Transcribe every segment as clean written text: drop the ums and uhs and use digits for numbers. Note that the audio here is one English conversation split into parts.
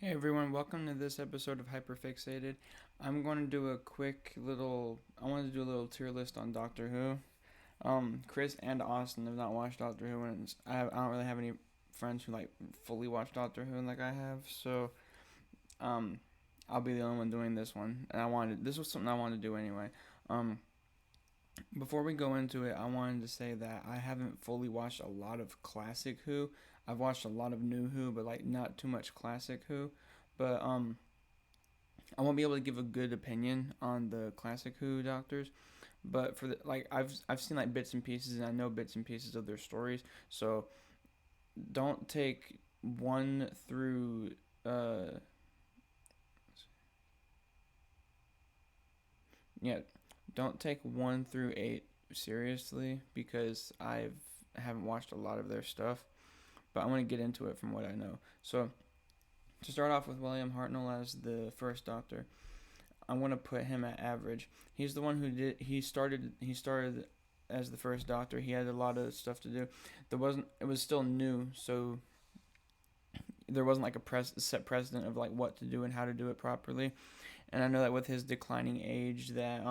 Hey everyone, welcome to this episode of Hyperfixated. I'm going to do a quick little. I wanted to do a little tier list on Doctor Who. Chris and Austin have not watched Doctor Who, and I don't really have any friends who like fully watch Doctor Who like I have. So, um, I'll be the only one doing this one, and this was something I wanted to do anyway. Um, Before we go into it, I wanted to say that I haven't fully watched a lot of classic Who. I've watched a lot of new Who, but like not too much classic Who. But I won't be able to give a good opinion on the classic Who doctors, but for the like I've seen like bits and pieces and I know bits and pieces of their stories. So don't take one through uh yeah, don't take 1 through 8 seriously because haven't watched a lot of their stuff, but I want to get into it from what I know. So to start off with William Hartnell as the first Doctor, I want to put him at average. He's the one who did. He started as the first Doctor. He had a lot of stuff to do. There wasn't. It was still new, so there wasn't like set precedent of like what to do and how to do it properly. And I know that with his declining age, that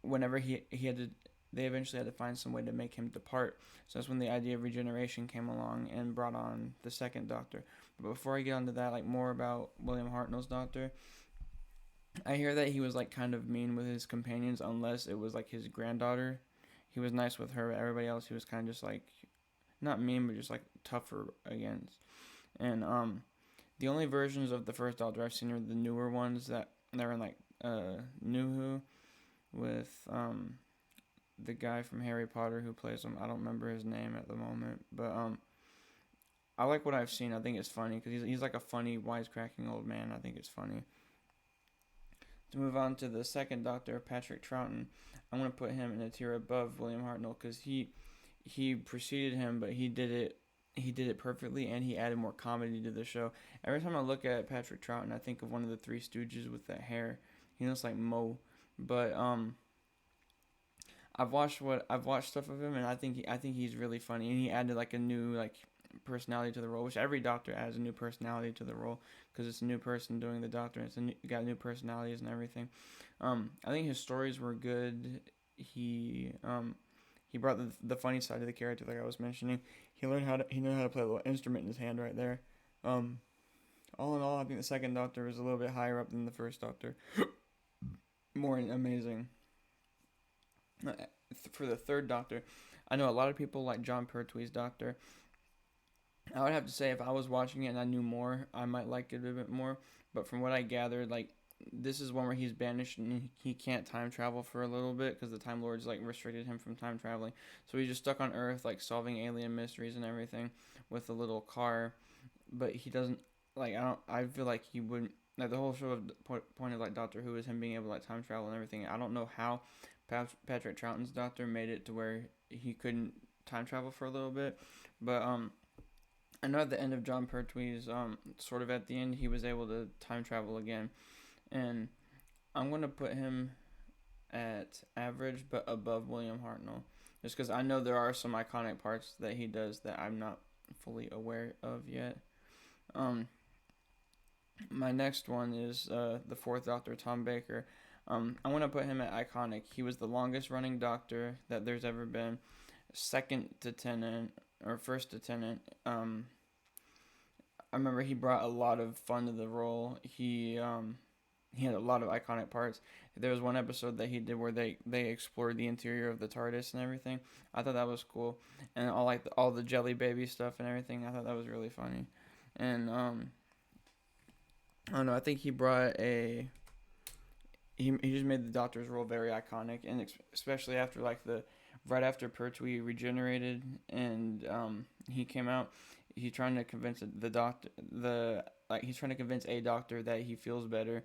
whenever he had to, they eventually had to find some way to make him depart. So that's when the idea of regeneration came along and brought on the second Doctor. But before I get onto that, like more about William Hartnell's Doctor, I hear that he was like kind of mean with his companions unless it was like his granddaughter. He was nice with her. Everybody else, he was kind of just like not mean, but just like tougher against. And the only versions of the first Doctor I've seen are the newer ones that they're in like New Who with the guy from Harry Potter who plays him. I don't remember his name at the moment, but I like what I've seen. I think it's funny because he's like a funny wisecracking old man. I think it's funny. To move on to the second Doctor, Patrick Troughton, I want to put him in a tier above William Hartnell because he preceded him, but he did it perfectly, and he added more comedy to the show. Every time I look at Patrick Troughton, I think of one of the Three Stooges with that hair. He looks like Mo, but I've watched stuff of him, and I think he's really funny, and he added like a new like personality to the role, which every Doctor adds a new personality to the role because it's a new person doing the Doctor, and got new personalities and everything. I think his stories were good. He brought the funny side of the character, like I was mentioning. He knew how to play a little instrument in his hand right there. Um, all in all, I think the second Doctor was a little bit higher up than the first Doctor. More amazing. For the third Doctor, I know a lot of people like John Pertwee's Doctor. I would have to say if I was watching it and I knew more, I might like it a bit more. But from what I gathered, like this is one where he's banished and he can't time travel for a little bit because the Time Lords like restricted him from time traveling. So he's just stuck on Earth, like solving alien mysteries and everything with a little car. But he doesn't like. I don't. I feel like he wouldn't. Like the whole show of point of like Doctor Who is him being able to like time travel and everything. I don't know how Patrick Troughton's Doctor made it to where he couldn't time travel for a little bit, but I know at the end of John Pertwee's, sort of at the end, he was able to time travel again, and I'm gonna put him at average, but above William Hartnell, just because I know there are some iconic parts that he does that I'm not fully aware of yet. Um, my next one is the fourth Doctor, Tom Baker. I want to put him at iconic. He was the longest running Doctor that there's ever been, second to Tennant or first to Tennant. I remember he brought a lot of fun to the role. He had a lot of iconic parts. There was one episode that he did where they explored the interior of the TARDIS and everything. I thought that was cool, and all the Jelly Baby stuff and everything. I thought that was really funny, and I don't know. I think he brought a he just made the Doctor's role very iconic, and especially after like the right after Pertwee regenerated and he came out, he's trying to convince the doctor he's trying to convince a doctor that he feels better,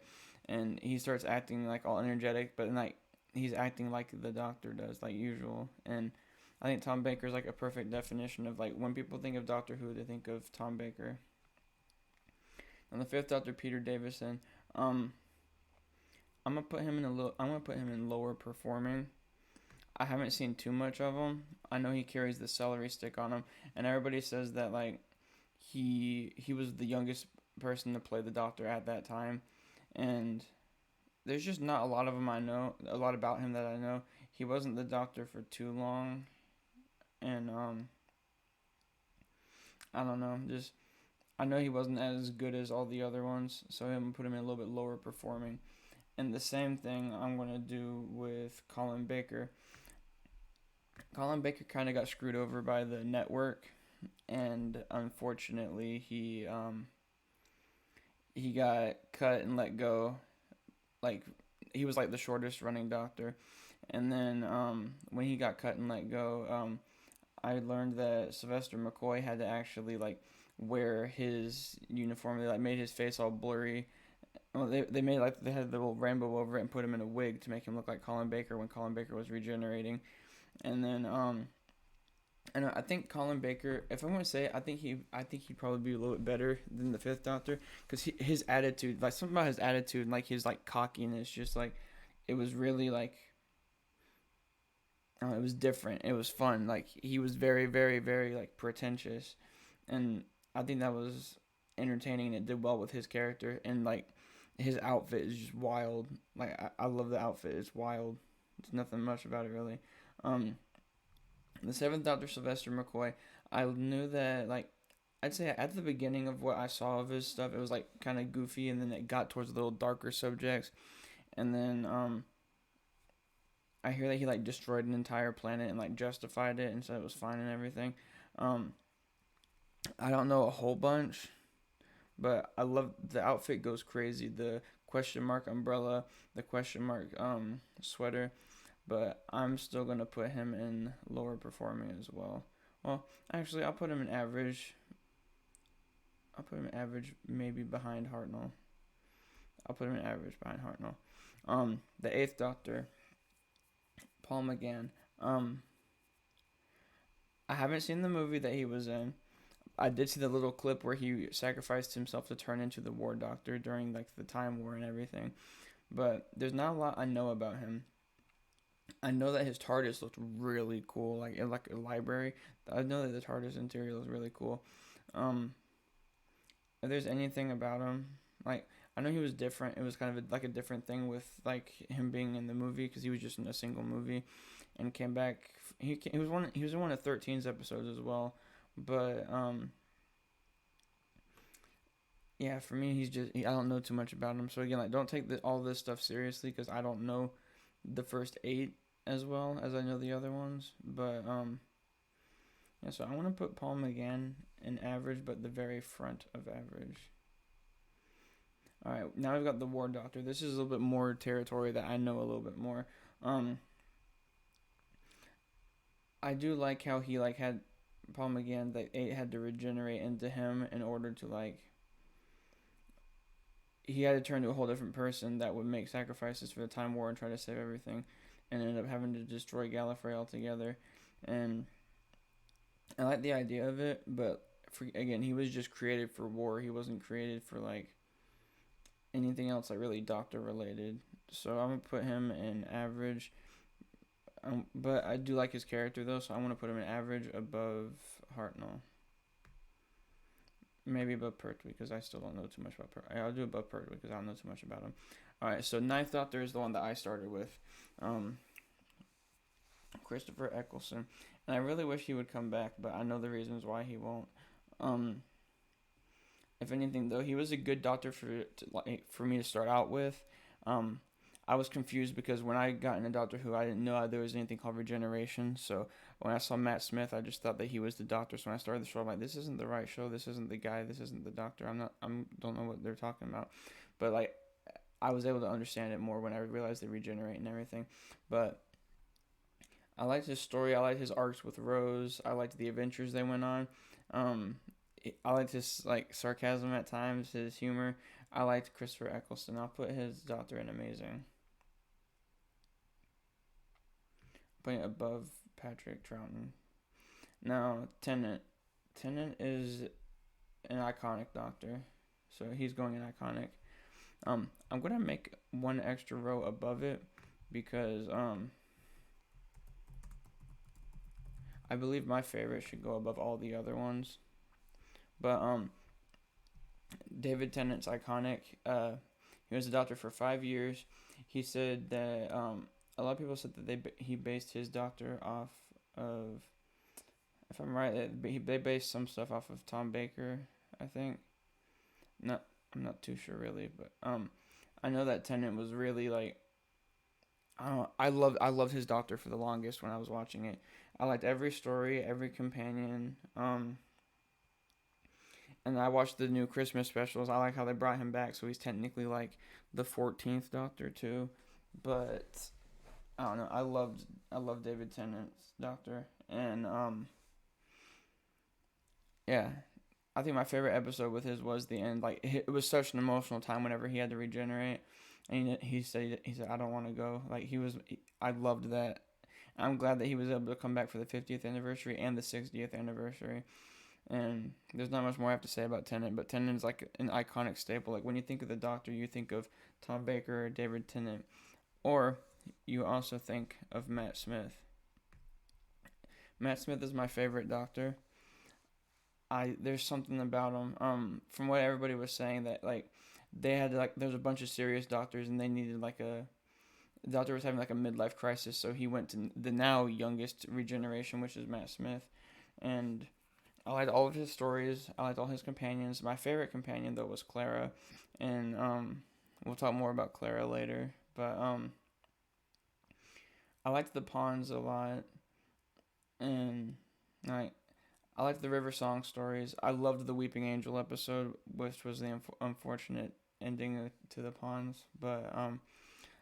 and he starts acting like all energetic, but like he's acting like the Doctor does, like usual. And I think Tom Baker's like a perfect definition of like when people think of Doctor Who, they think of Tom Baker. And the fifth Doctor, Peter Davison. I'm gonna put him in a little. I'm gonna put him in lower performing. I haven't seen too much of him. I know he carries the celery stick on him, and everybody says that like he was the youngest person to play the Doctor at that time, and there's just not a lot of him I know, a lot about him that I know. He wasn't the Doctor for too long, and I don't know, just I know he wasn't as good as all the other ones, so I'm gonna put him in a little bit lower performing. And the same thing I'm gonna do with Colin Baker. Colin Baker kind of got screwed over by the network, and unfortunately he got cut and let go. Like he was like the shortest running Doctor, and then when he got cut and let go, I learned that Sylvester McCoy had to actually like wear his uniform. They like made his face all blurry. Well, they made like they had the little rainbow over it and put him in a wig to make him look like Colin Baker when Colin Baker was regenerating. And then and I think Colin Baker, if I'm gonna say, I think he'd probably be a little bit better than the Fifth Doctor, because his attitude, like something about his attitude, and like his like cockiness, just like it was really like it was different. It was fun. Like he was very, very, very like pretentious, and I think that was entertaining. And it did well with his character, and like his outfit is just wild. Like I love the outfit. It's wild. There's nothing much about it really. Um, the Seventh Doctor, Sylvester McCoy. I knew that like I'd say at the beginning of what I saw of his stuff, it was like kind of goofy, and then it got towards a little darker subjects, and then I hear that he like destroyed an entire planet and like justified it and said it was fine and everything. Um, I don't know a whole bunch, but I love the outfit goes crazy. The question mark umbrella, the question mark sweater, but I'm still gonna put him in lower performing as well. Well, actually, I'll put him in average. I'll put him in average, maybe behind Hartnell. I'll put him in average behind Hartnell. The Eighth Doctor, Paul McGann. Um, I haven't seen the movie that he was in. I did see the little clip where he sacrificed himself to turn into the War Doctor during like the Time War and everything. But there's not a lot I know about him. I know that his TARDIS looked really cool, like in like a library. I know that the TARDIS interior was really cool. Um, if there's anything about him, like I know he was different. It was kind of like a different thing with like him being in the movie because he was just in a single movie, and came back. He was in one of 13's episodes as well, but yeah, for me I don't know too much about him. So again, like don't take all this stuff seriously because I don't know the first 8 as well as I know the other ones. But yeah, so I want to put Paul McGann in average, but the very front of average. All right, now we've got the War Doctor. This is a little bit more territory that I know a little bit more. I do like how he like had Paul McGann that it had to regenerate into him in order to like he had to turn to a whole different person that would make sacrifices for the Time War and try to save everything, and ended up having to destroy Gallifrey altogether. And I like the idea of it, but again, he was just created for war. He wasn't created for like anything else like really Doctor related. So I'm gonna put him in average. But I do like his character though, so I want to put him in average above Hartnell. Maybe above Pertwee because I still don't know too much about Pertwee. I'll do above Pertwee because I don't know too much about him. Alright, so Ninth Doctor is the one that I started with. Christopher Eccleston. And I really wish he would come back, but I know the reasons why he won't. If anything, though, he was a good doctor for me to start out with. I was confused because when I got into Doctor Who, I didn't know there was anything called regeneration. So when I saw Matt Smith, I just thought that he was the Doctor. So when I started the show, I'm like, this isn't the right show. This isn't the guy. This isn't the Doctor. Don't know what they're talking about. But like, I was able to understand it more when I realized they regenerate and everything. But I liked his story. I liked his arcs with Rose. I liked the adventures they went on. I liked his like sarcasm at times, his humor. I liked Christopher Eccleston. I'll put his Doctor in amazing. Putting it above Patrick Troughton. Now, Tennant. Tennant is an iconic Doctor, so he's going in iconic. I'm gonna make one extra row above it because I believe my favorite should go above all the other ones. But David Tennant's iconic. He was a doctor for 5 years. He said that a lot of people said that he based his doctor off of, if I'm right, they based some stuff off of Tom Baker, I think. Not, I'm not too sure really, but I know that Tennant was really like, I don't know, I loved his doctor for the longest when I was watching it. I liked every story, every companion. And I watched the new Christmas specials. I like how they brought him back, so he's technically like the 14th Doctor too. But I don't know. I love David Tennant's Doctor, and yeah, I think my favorite episode with his was the end. Like it was such an emotional time whenever he had to regenerate, and he said I don't want to go. Like I loved that. I'm glad that he was able to come back for the 50th anniversary and the 60th anniversary. And there's not much more I have to say about Tennant, but Tennant is like an iconic staple. Like when you think of the Doctor, you think of Tom Baker or David Tennant, or you also think of Matt Smith. Matt Smith is my favorite Doctor. There's something about him. From what everybody was saying that like they had like there's a bunch of serious doctors and they needed like the doctor was having like a midlife crisis, so he went to the now youngest regeneration, which is Matt Smith, and I liked all of his stories. I liked all his companions. My favorite companion though was Clara, and we'll talk more about Clara later. But I liked the Pawns a lot, and like I liked the River Song stories. I loved the Weeping Angel episode, which was the unfortunate ending to the Pawns. But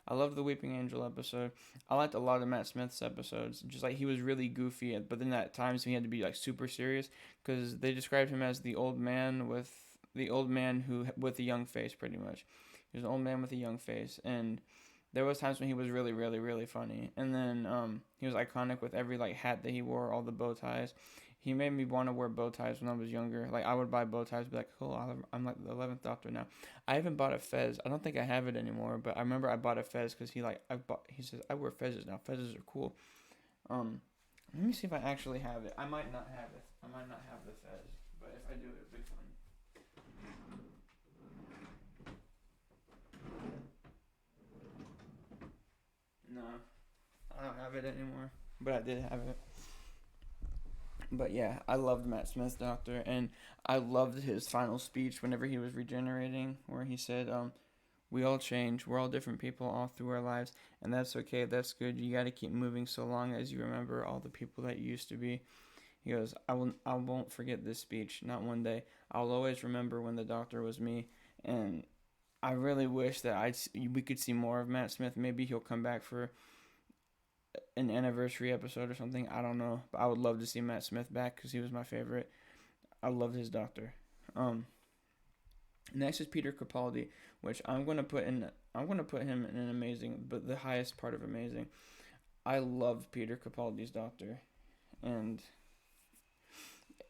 I loved the Weeping Angel episode. I liked a lot of Matt Smith's episodes. Just like he was really goofy, but then at times he had to be like super serious because they described him as the old man who with a young face, pretty much. He was an old man with a young face, and there was times when he was really, really, really funny. And then he was iconic with every like hat that he wore, all the bow ties. He made me want to wear bow ties when I was younger. Like I would buy bow ties, be like, "Cool, I'm like the 11th Doctor now." I haven't bought a fez. I don't think I have it anymore, but I remember I bought a fez because he says I wear fezzes now. Fezzes are cool. Let me see if I actually have it. I might not have it. I might not have the fez, but if I do, it'll be fun. No, I don't have it anymore, but I did have it. But yeah, I loved Matt Smith's Doctor, and I loved his final speech whenever he was regenerating, where he said, "We all change. We're all different people all through our lives, and that's okay. That's good. You got to keep moving so long as you remember all the people that you used to be." He goes, I won't forget this speech. Not one day. I'll always remember when the Doctor was me." And I really wish that we could see more of Matt Smith. Maybe he'll come back for an anniversary episode or something. I don't know, but I would love to see Matt Smith back because he was my favorite. I loved his Doctor. Next is Peter Capaldi, which I'm gonna put in. I'm gonna put him in an amazing, but the highest part of amazing. I loved Peter Capaldi's Doctor, and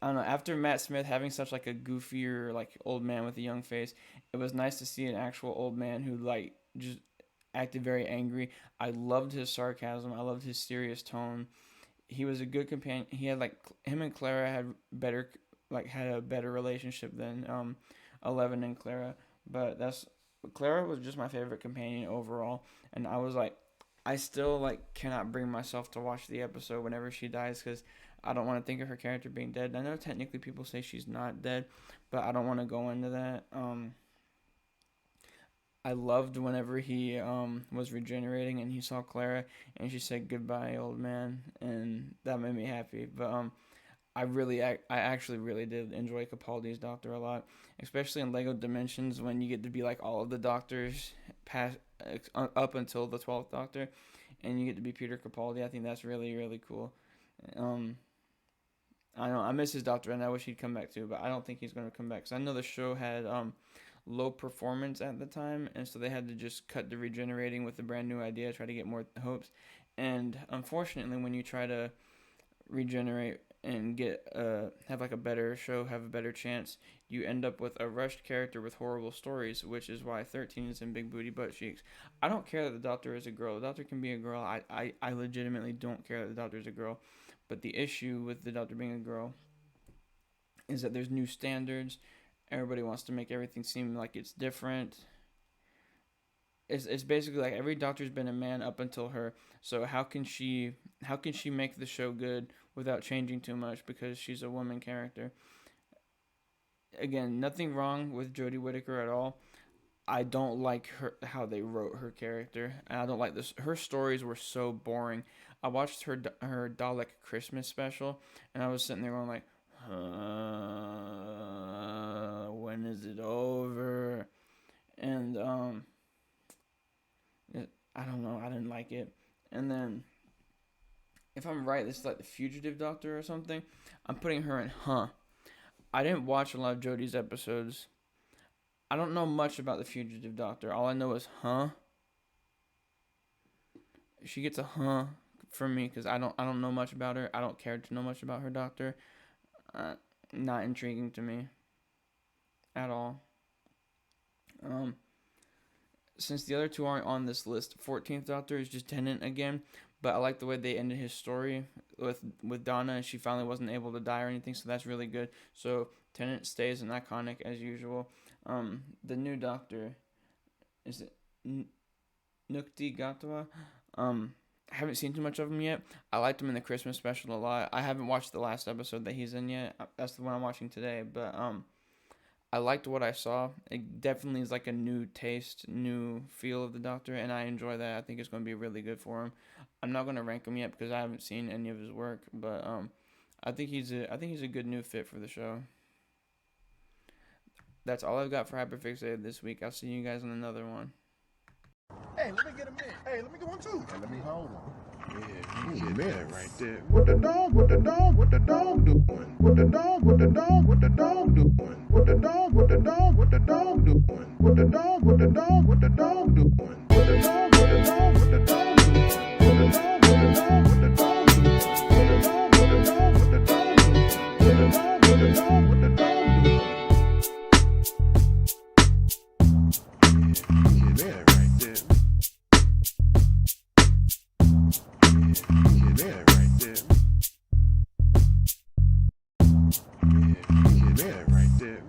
I don't know. After Matt Smith having such like a goofier like old man with a young face, it was nice to see an actual old man who like just acted very angry. I loved his sarcasm. I loved his serious tone. He was a good companion. He had like him and Clara had a better relationship than 11 and Clara. But that's Clara was just my favorite companion overall, and I was like, I still like cannot bring myself to watch the episode whenever she dies because I don't want to think of her character being dead. I know technically people say she's not dead, but I don't want to go into that. I loved whenever he was regenerating and he saw Clara and she said goodbye, old man, and that made me happy. But I actually really did enjoy Capaldi's Doctor a lot, especially in Lego Dimensions when you get to be like all of the Doctors past up until the 12th Doctor, and you get to be Peter Capaldi. I think that's really really cool. Um, I know I miss his Doctor and I wish he'd come back too, but I don't think he's gonna come back because I know the show had low performance at the time, and so they had to just cut the regenerating with a brand new idea, try to get more hopes. And unfortunately, when you try to regenerate and get have like a better show, have a better chance, you end up with a rushed character with horrible stories, which is why 13 is in Big Booty Butt Cheeks. I don't care that the Doctor is a girl. The Doctor can be a girl. I legitimately don't care that the Doctor is a girl. But the issue with the Doctor being a girl is that there's new standards. everybody wants to make everything seem like it's different. It's basically like every doctor's been a man up until her. So how can she make the show good without changing too much because she's a woman character? Again, nothing wrong with Jodie Whittaker at all. I don't like how they wrote her character, and I don't like this. Her stories were so boring. I watched her Dalek Christmas special, and I was sitting there going like, when is it over? And I don't know. I didn't like it. And then, if I'm right, this is like the Fugitive Doctor or something. I'm putting her in I didn't watch a lot of Jodie's episodes. I don't know much about the Fugitive Doctor. All I know is She gets a from me because I don't know much about her. I don't care to know much about her doctor. Not intriguing to me at all. Since the other two aren't on this list, 14th Doctor is just Tennant again, but I like the way they ended his story with Donna, and she finally wasn't able to die or anything, so that's really good. So Tennant stays an iconic as usual. The new Doctor, is it Nukti Gatwa? I haven't seen too much of him yet. I liked him in the Christmas special a lot. I haven't watched the last episode that he's in yet. That's the one I'm watching today, but I liked what I saw. It definitely is like a new taste, new feel of the Doctor, and I enjoy that. I think it's going to be really good for him. I'm not going to rank him yet because I haven't seen any of his work, but I think he's a good new fit for the show. That's all I've got for Hyperfixated this week. I'll see you guys on another one. Hey, let me get a minute. Hey, let me get one too. Hey, let me hold one. Yeah, you get that right there. What the dog doing? What the dog doing? What the dog doing? What the dog doing? What the dog doing? What the dog doing? What the dog doing? What the dog doing? What the dog doing? What the dog doing? What the dog doing? What the dog doing? What the dog doing? What the dog doing? What the dog doing? What the dog doing? What the dog doing? What the dog doing? What the dog doing? Yeah, that right there. Yeah, that right there. Yeah, that right there.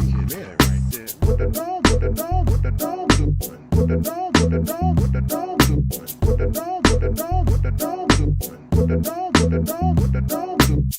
Yeah, that right there. What the dog, what the dog, what the dog doing? What the dog, what the dog, what the dog doing? What the dog, what the dog, what the dog doing? What the dog, what the dog, what the dog doing?